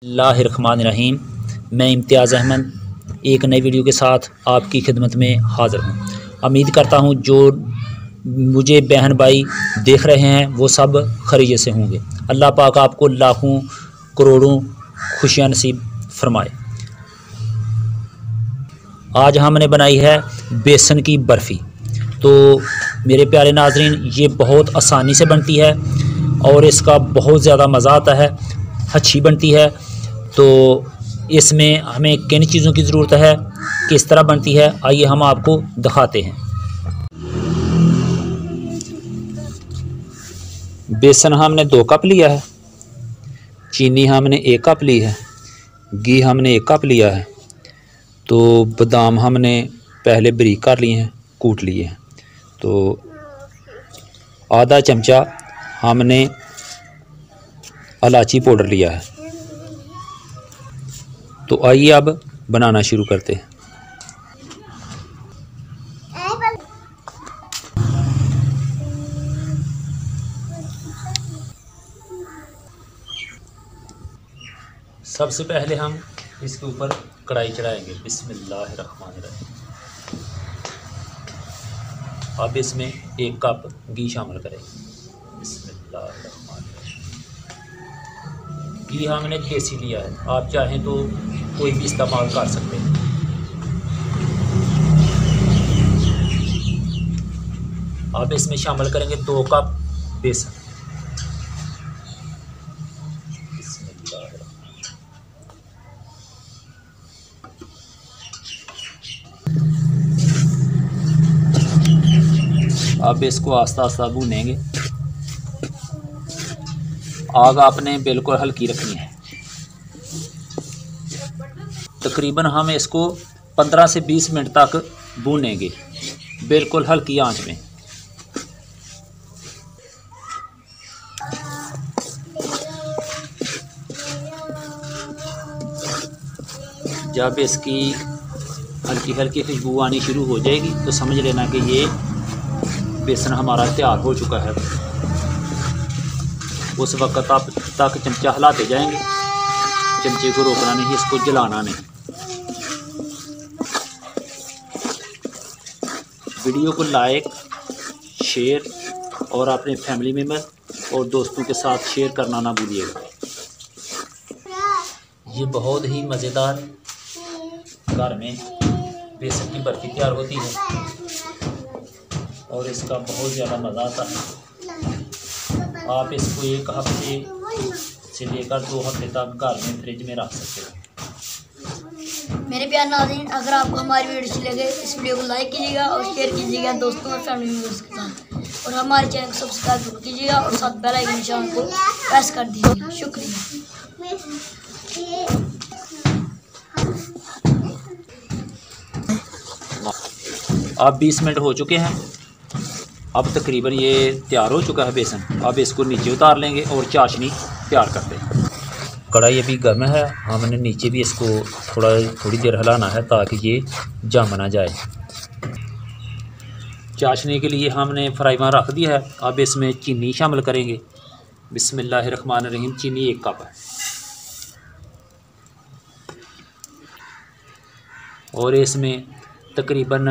बिस्मिल्लाहिर्रहमानिर्रहीम। मैं इम्तियाज़ अहमद एक नई वीडियो के साथ आपकी खिदमत में हाज़िर हूँ। उम्मीद करता हूँ जो मुझे बहन भाई देख रहे हैं वो सब खैरियत से होंगे। अल्लाह पाक आपको लाखों करोड़ों खुशियाँ नसीब फरमाए। आज हमने बनाई है बेसन की बर्फ़ी। तो मेरे प्यारे नाज़रीन, ये बहुत आसानी से बनती है और इसका बहुत ज़्यादा मज़ा आता है, अच्छी बनती है। तो इसमें हमें किन चीज़ों की ज़रूरत है, किस तरह बनती है, आइए हम आपको दिखाते हैं। बेसन हमने 2 कप लिया है, चीनी हमने 1 कप ली है, घी हमने 1 कप लिया है। तो बादाम हमने पहले बारीक कर लिए हैं, कूट लिए हैं। तो आधा चमचा हमने इलायची पाउडर लिया है। तो आइए अब बनाना शुरू करते हैं। सबसे पहले हम इसके ऊपर कढ़ाई चढ़ाएंगे। बिस्मिल्लाहिर्रहमानिर्रहीम। अब इसमें 1 कप घी शामिल करेंगे। बिस्मिल्लाहिर्रहमानिर्रहीम। घी हमने देसी लिया है, आप चाहें तो कोई भी इस्तेमाल कर सकते हैं। अब इसमें शामिल करेंगे 2 कप बेसन। अब इसको आस्ता आस्ता भूनेंगे। आग आपने बिल्कुल हल्की रखनी है। तकरीबन हम इसको 15 से 20 मिनट तक भूनेंगे, बिल्कुल हल्की आंच में। जब इसकी हल्की हल्की खुशबू आनी शुरू हो जाएगी तो समझ लेना कि ये बेसन हमारा तैयार हो चुका है। उस वक्त तक चमचा हिलाते जाएंगे, चमचे को रोकना नहीं, इसको जलाना नहीं। वीडियो को लाइक, शेयर और अपने फैमिली मेम्बर और दोस्तों के साथ शेयर करना ना भूलिएगा। ये बहुत ही मज़ेदार घर में बेसन की बर्फ़ी तैयार होती है और इसका बहुत ज़्यादा मज़ा आता है। आप इसको 1 हफ्ते से लेकर 2 हफ्ते तक घर में फ्रिज में रख सकते हैं। मेरे प्यारे नाज़रीन, अगर आपको हमारी वीडियो अच्छी लगे इस वीडियो को लाइक कीजिएगा और शेयर कीजिएगा दोस्तों और फैमिली मेम्बर्स के साथ, और हमारे चैनल को सब्सक्राइब जरूर कीजिएगा और साथ बेल आइकन निशान को प्रेस कर दीजिएगा। शुक्रिया। अब 20 मिनट हो चुके हैं। अब तकरीबन ये तैयार हो चुका है बेसन। अब इसको नीचे उतार लेंगे और चाशनी तैयार करते हैं। कढ़ाई अभी गर्म है, हमने नीचे भी इसको थोड़ी देर हिलाना है ताकि ये जम ना जाए। चाशनी के लिए हमने फ्राई पैन रख दिया है। अब इसमें चीनी शामिल करेंगे। बिस्मिल्लाहिर्रहमानिर्रहीम। चीनी 1 कप है और इसमें तकरीबन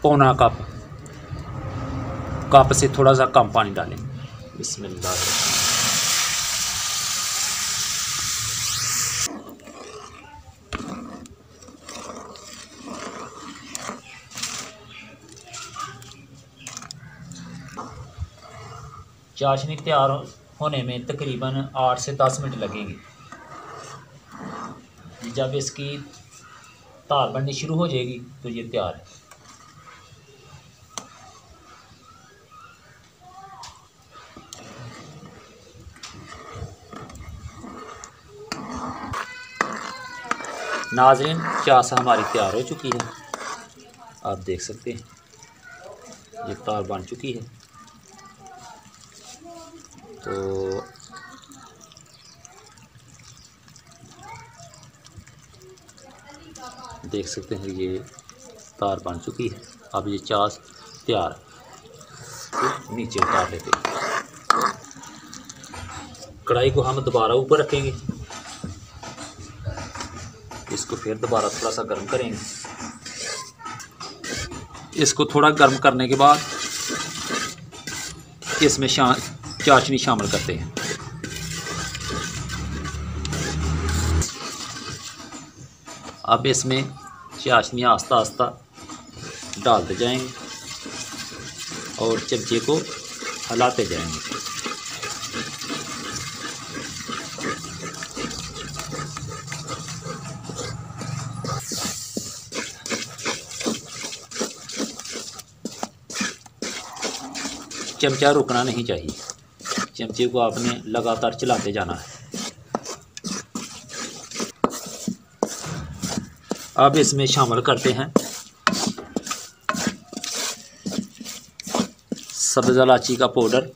पौना कप से थोड़ा सा कम पानी डालेंगे। बिस्मिल्लाह। चाशनी तैयार होने में तकरीबन 8 से 10 मिनट लगेंगे। जब इसकी धार बननी शुरू हो जाएगी तो ये तैयार है। नाज़रीन, चाश हमारी तैयार हो चुकी है। आप देख सकते हैं ये तार बन चुकी है। तो देख सकते हैं ये तार बन चुकी है। अब ये चाश तैयार है। तो नीचे उतार लेते हैं। कढ़ाई को हम दोबारा ऊपर रखेंगे इसको फिर दोबारा थोड़ा सा गर्म करेंगे। इसको थोड़ा गर्म करने के बाद इसमें चाशनी शामिल करते हैं। अब इसमें चाशनी आस्ता आस्ता डालते जाएंगे और चमचे को हिलाते जाएंगे। चमचा रुकना नहीं चाहिए, चमचे को आपने लगातार चलाते जाना है। अब इसमें शामिल करते हैं सब्ज़ इलायची का पाउडर,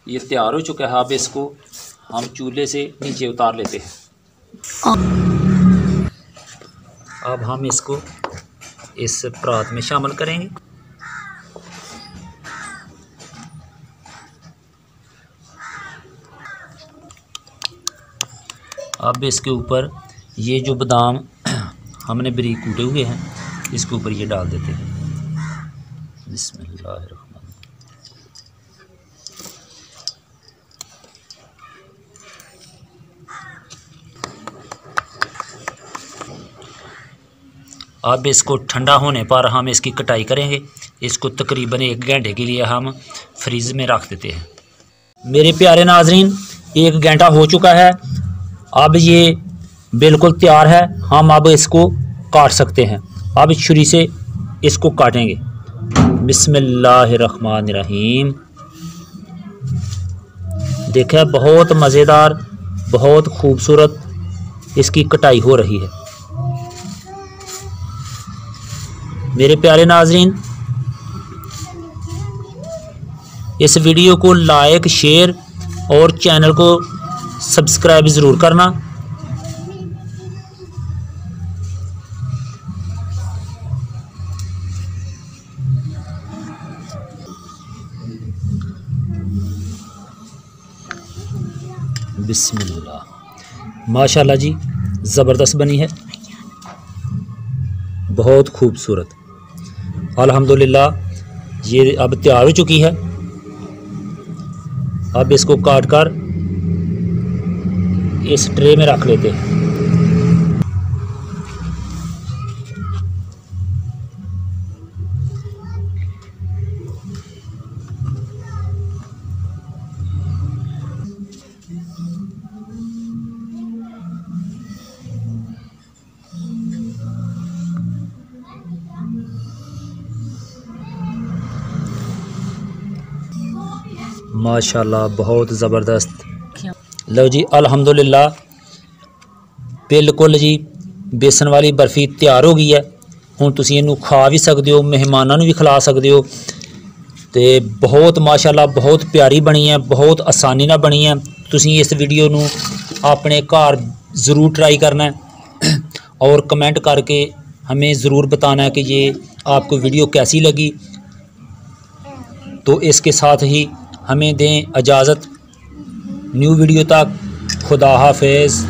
ये तैयार हो चुका है। अब इसको हम चूल्हे से नीचे उतार लेते हैं। अब हम इसको इस परात में शामिल करेंगे। अब इसके ऊपर ये जो बादाम हमने बारीक कूटे हुए हैं इसके ऊपर ये डाल देते हैं। बिस्मिल्लाहिर्रहमानिर्रहीम। अब इसको ठंडा होने पर हम इसकी कटाई करेंगे। इसको तकरीबन 1 घंटे के लिए हम फ्रीज में रख देते हैं। मेरे प्यारे नाजरीन, 1 घंटा हो चुका है। अब ये बिल्कुल तैयार है। हम अब इसको काट सकते हैं। अब छुरी से इसको काटेंगे। बिस्मिल्लाहिर्रहमानिर्रहीम। देखिए बहुत मज़ेदार, बहुत खूबसूरत इसकी कटाई हो रही है। मेरे प्यारे नाजरीन, इस वीडियो को लाइक, शेयर और चैनल को सब्सक्राइब ज़रूर करना। बिस्मिल्लाह। माशाल्लाह जी, ज़बरदस्त बनी है, बहुत खूबसूरत। अल्हम्दुलिल्लाह ये अब तैयार हो चुकी है। अब इसको काट कर इस ट्रे में रख लेते हैं। माशाल्लाह बहुत ज़बरदस्त। लो जी, अल्हम्दुलिल्लाह बिल्कुल जी बेसन वाली बर्फ़ी तैयार हो गई है। हुण तुसीं इहनूं खा भी सकदे हो, मेहमानां नूं भी खिला सकदे हो। ते बहुत माशाल्लाह बहुत प्यारी बनी है, बहुत आसानी नाल बनी है। तुसीं इस वीडियो नूं अपने घर ज़रूर ट्राई करना है और कमेंट करके हमें ज़रूर बताना है कि ये आपको वीडियो कैसी लगी। तो इसके साथ ही हमें दें इजाज़त। न्यू वीडियो तक खुदा हाफिज़।